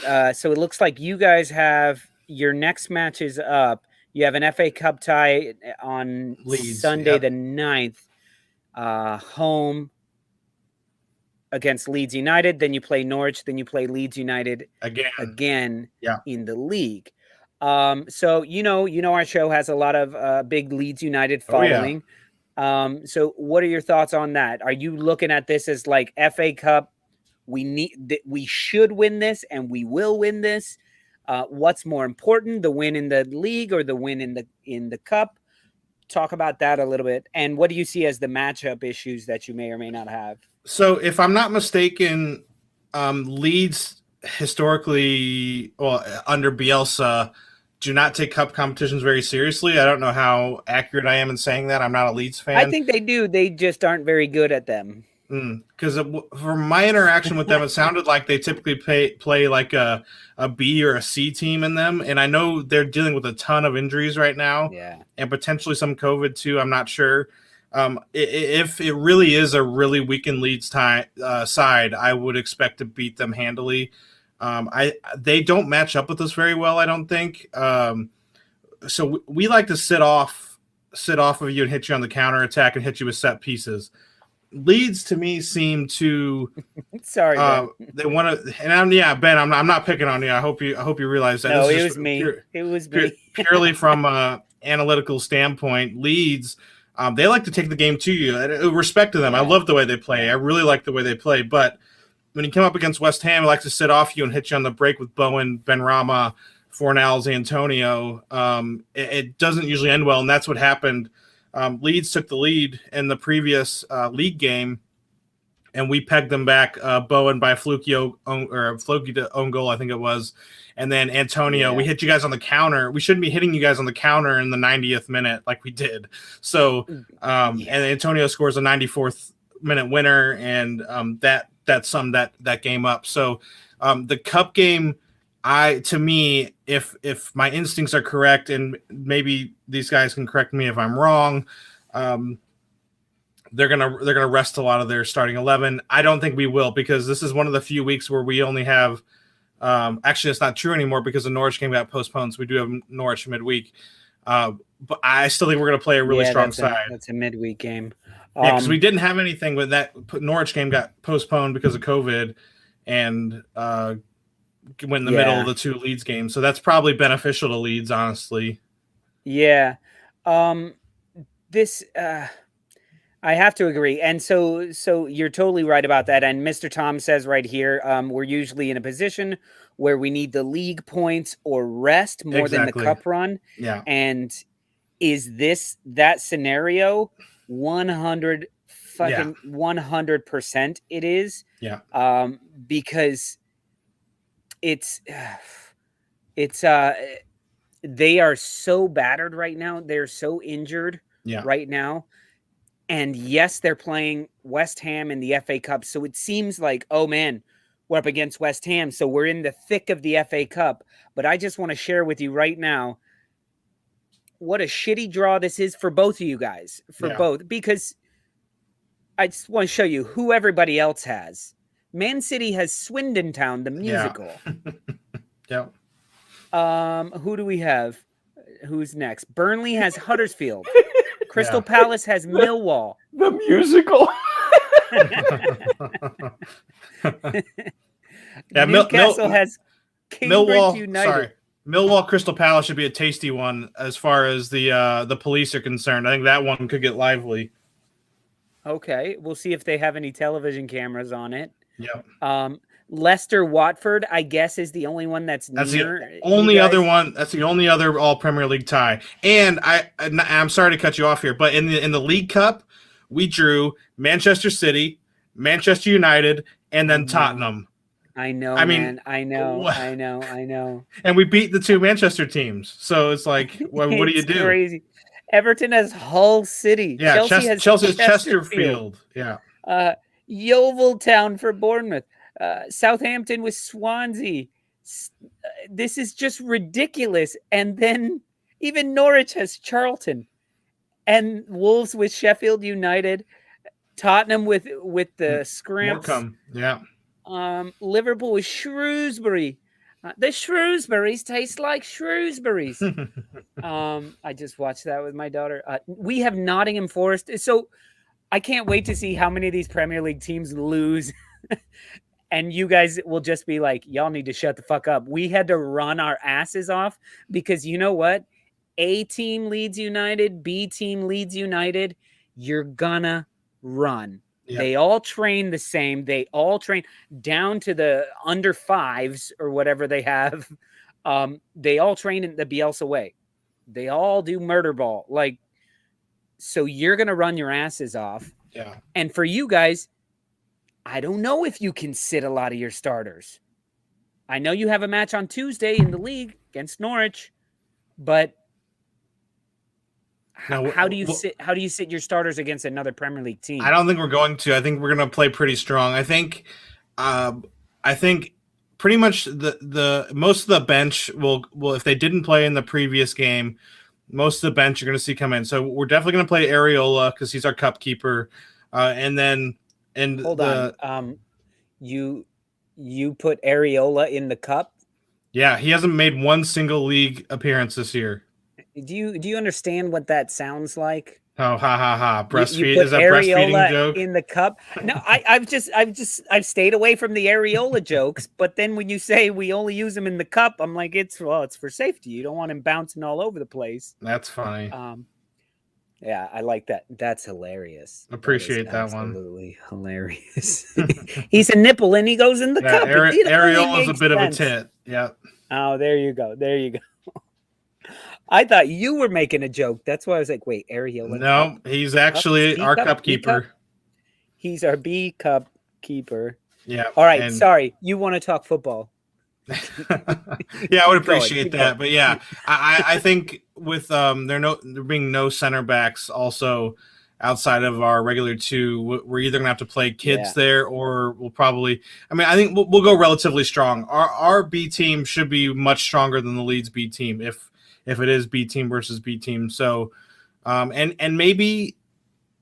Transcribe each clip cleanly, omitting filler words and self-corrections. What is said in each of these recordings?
So it looks like you guys have your next match is up. You have an FA Cup tie on Leeds. Sunday Yep. the 9th, home against Leeds United. Then you play Norwich. Then you play Leeds United again Yeah. in the league. So our show has a lot of big Leeds United following. Oh, yeah. So what are your thoughts on that? Are you looking at this as like FA Cup? We should win this, and we will win this. What's more important, the win in the league or the win in the cup? Talk about that a little bit. And what do you see as the matchup issues that you may or may not have? So, if I'm not mistaken, Leeds historically, well, under Bielsa, do not take cup competitions very seriously. I don't know how accurate I am in saying that. I'm not a Leeds I fan. think they do. They just aren't very good at them. Because from my interaction with them, it sounded like they typically play like a B or a C team in them. And I know they're dealing with a ton of injuries right now, and potentially some COVID too. I'm not sure. If it really is a really weakened Leeds side, I would expect to beat them handily. They don't match up with us very well, I don't think. So we like to sit off of you and hit you on the counter attack and hit you with set pieces. Leeds to me seem to sorry, Ben. They want to, and Ben, I'm not picking on you. I hope you realize that. No, it was me. It was me. Purely from analytical standpoint, Leeds, they like to take the game to you. Respect to them. I love the way they play. I really like the way they play. But when you come up against West Ham, they like to sit off you and hit you on the break with Bowen, Benrahma, Fornals, Antonio. It doesn't usually end well, and that's what happened. Leeds took the lead in the previous league game, and we pegged them back. Bowen by fluky to own goal, I think it was, and then Antonio. We hit you guys on the counter. We shouldn't be hitting you guys on the counter in the 90th minute like we did. So, and Antonio scores a 94th minute winner, and that summed that game up. So, the cup game. To me, if my instincts are correct, and maybe these guys can correct me if I'm wrong, they're gonna rest a lot of their starting 11. I don't think we will, because this is one of the few weeks where we only have. Actually, it's not true anymore because the Norwich game got postponed, so we do have Norwich midweek. But I still think we're going to play a really strong side. That's a midweek game. Because we didn't have anything with that. Norwich game got postponed because of COVID, and went in the middle of the two Leeds games. So that's probably beneficial to Leeds, honestly. Yeah. This I have to agree. And so you're totally right about that. And Mr. Tom says right here, we're usually in a position where we need the league points or rest more than the cup run. Yeah. And is this that scenario? 100% it is. Yeah. Because they are so battered right now. They're so injured right now. And yes, they're playing West Ham in the FA Cup. So it seems like, oh man, we're up against West Ham. So we're in the thick of the FA Cup. But I just want to share with you right now what a shitty draw this is for both of you guys. Both. Because I just want to show you who everybody else has. Man City has Swindon Town, the musical. Yeah. Who do we have? Who's next? Burnley has Huddersfield. Crystal Palace has Millwall. The musical. Newcastle has Cambridge United. Sorry. Millwall Crystal Palace should be a tasty one as far as the police are concerned. I think that one could get lively. Okay, we'll see if they have any television cameras on it. Yeah. Leicester Watford, I guess, is the only one that's near. The only other one. That's the only other all Premier League tie. And I'm sorry to cut you off here, but in the League Cup, we drew Manchester City, Manchester United, and then Tottenham. I know. I mean, I know. And we beat the two Manchester teams. So it's like, what do you do? Crazy. Everton has Hull City. Yeah, Chelsea has Chesterfield. Yeah. Yeovil Town for Bournemouth. Southampton with Swansea. This is just ridiculous. And then even Norwich has Charlton, and Wolves with Sheffield United, Tottenham with the Scramps. Yeah. Liverpool with Shrewsbury. The Shrewsbury's taste like Shrewsbury's. I just watched that with my daughter. We have Nottingham Forest. So I can't wait to see how many of these Premier League teams lose. And you guys will just be like, y'all need to shut the fuck up. We had to run our asses off because you know what? A team Leeds United, B team Leeds United, you're gonna run. Yep. They all train the same. They all train down to the under fives or whatever they have. They all train in the Bielsa way. They all do murder ball. Like, so you're gonna run your asses off. Yeah. And for you guys, I don't know if you can sit a lot of your starters. I know you have a match on Tuesday in the league against Norwich, but how do you sit your starters against another Premier League team? I don't think we're going to. I think we're going to play pretty strong. I think pretty much the most of the bench will if they didn't play in the previous game, most of the bench you're going to see come in. So we're definitely going to play Areola because he's our cup keeper, and then. And hold on, you put Areola in the cup? Yeah, he hasn't made one single league appearance this year. Do you understand what that sounds like? Oh, ha! Breastfeed is that breastfeeding joke in the cup? No, I've stayed away from the Areola jokes. But then when you say we only use him in the cup, I'm like, it's for safety. You don't want him bouncing all over the place. That's funny. Yeah, I like that. That's hilarious. Appreciate that one. Absolutely hilarious. He's a nipple and he goes in the cup. Areola is a bit of a tit. Yeah. Oh, there you go. I thought you were making a joke. That's why I was like, wait, Areola. No, he's actually our cup keeper. He's our B cup keeper. Yeah. All right. Sorry. You want to talk football? Yeah, I would appreciate that. But yeah, I think with there being no center backs also outside of our regular two, we're either gonna have to play kids there or we'll probably. I mean, I think we'll go relatively strong. Our B team should be much stronger than the Leeds B team if it is B team versus B team. So, and maybe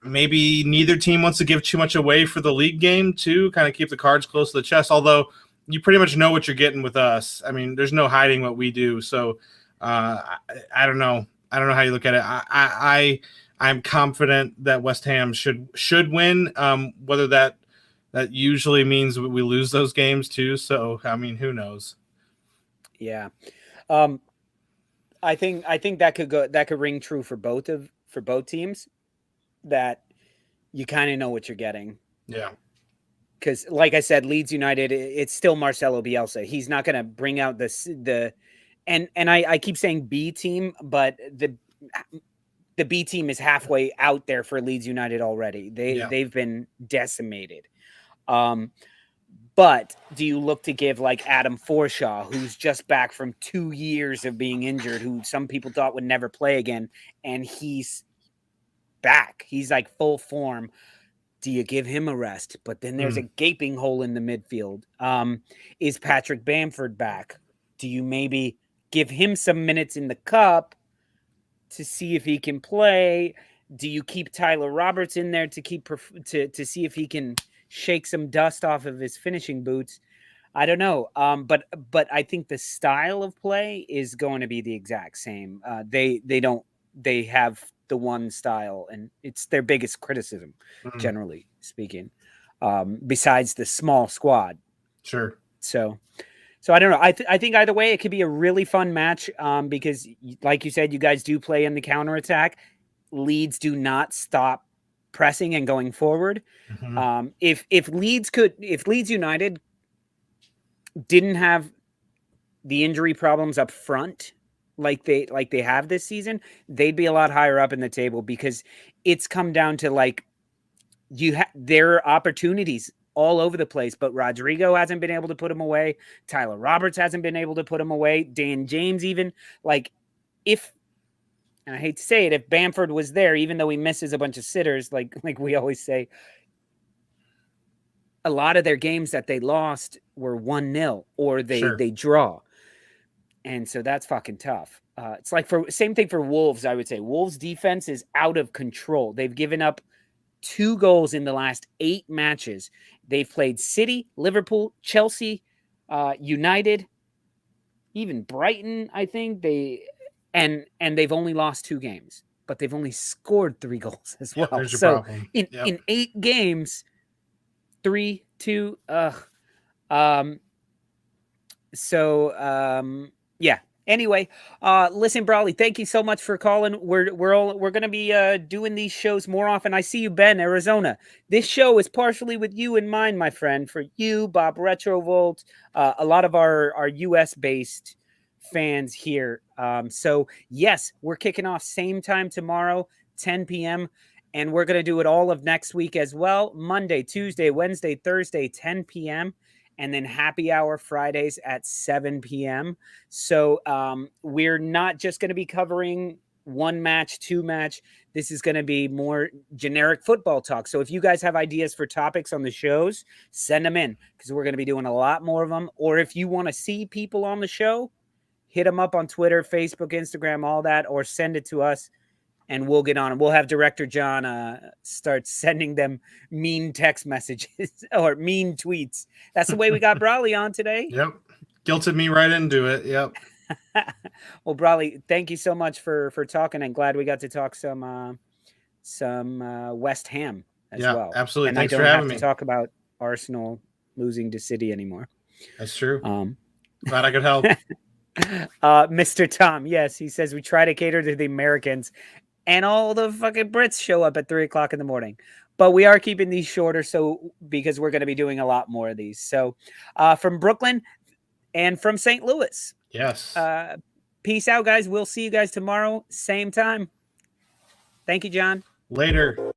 neither team wants to give too much away for the league game too. Kind of keep the cards close to the chest. Although you pretty much know what you're getting with us. I mean, there's no hiding what we do. So I don't know. I don't know how you look at it. I'm confident that West Ham should win. Whether that usually means we lose those games too. So I mean, who knows? Yeah, I think that could ring true for both teams. That you kind of know what you're getting. Yeah. Because, like I said, Leeds United, it's still Marcelo Bielsa. He's not going to bring out and I keep saying B team, but the B team is halfway out there for Leeds United already. They've been decimated. But do you look to give like Adam Forshaw, who's just back from 2 years of being injured, who some people thought would never play again, and he's back. He's like full form. Do you give him a rest? But then there's a gaping hole in the midfield. Is Patrick Bamford back? Do you maybe give him some minutes in the cup to see if he can play? Do you keep Tyler Roberts in there to see if he can shake some dust off of his finishing boots? I don't know. But I think the style of play is going to be the exact same. They have the one style, and it's their biggest criticism, generally speaking, besides the small squad. Sure. So I don't know. I think either way, it could be a really fun match because, like you said, you guys do play in the counterattack. Leeds do not stop pressing and going forward. If Leeds United didn't have the injury problems up front, like they have this season, they'd be a lot higher up in the table because it's come down to like there are opportunities all over the place, but Rodrigo hasn't been able to put him away. Tyler Roberts hasn't been able to put him away. Dan James even, like, and I hate to say it, if Bamford was there, even though he misses a bunch of sitters, like we always say, a lot of their games that they lost were 1-0 or they draw. And so that's fucking tough. It's like same thing for Wolves, I would say. Wolves defense is out of control. They've given up 2 goals in the last 8 matches. They've played City, Liverpool, Chelsea, United, even Brighton, I think and they've only lost 2 games, but they've only scored 3 goals as well. There's your So problem. in 8 games, 3-2. Yeah. Anyway, listen, Brawley, thank you so much for calling. We're going to be doing these shows more often. I see you, Ben, Arizona. This show is partially with you in mind, my friend. For you, Bob Retrovolt, a lot of our US based fans here. So yes, we're kicking off same time tomorrow, 10 p.m. And we're going to do it all of next week as well. Monday, Tuesday, Wednesday, Thursday, 10 p.m. And then happy hour Fridays at 7 p.m. So we're not just going to be covering 1 match, 2 match. This is going to be more generic football talk. So if you guys have ideas for topics on the shows, send them in, because we're going to be doing a lot more of them. Or if you want to see people on the show, hit them up on Twitter, Facebook, Instagram, all that, or send it to us. And we'll get on. We'll have Director John start sending them mean text messages or mean tweets. That's the way we got Brawley on today. Yep. Guilted me right into it. Yep. Well, Brawley, thank you so much for talking, and glad we got to talk some West Ham as well. Absolutely. And Thanks I don't for having have to talk about Arsenal losing to City anymore. That's true. Glad I could help. Mr. Tom, yes, he says we try to cater to the Americans, and all the fucking Brits show up at 3:00 in the morning. But we are keeping these shorter, because we're going to be doing a lot more of these. So from Brooklyn and from St. Louis. Yes. Peace out, guys. We'll see you guys tomorrow, same time. Thank you, John. Later.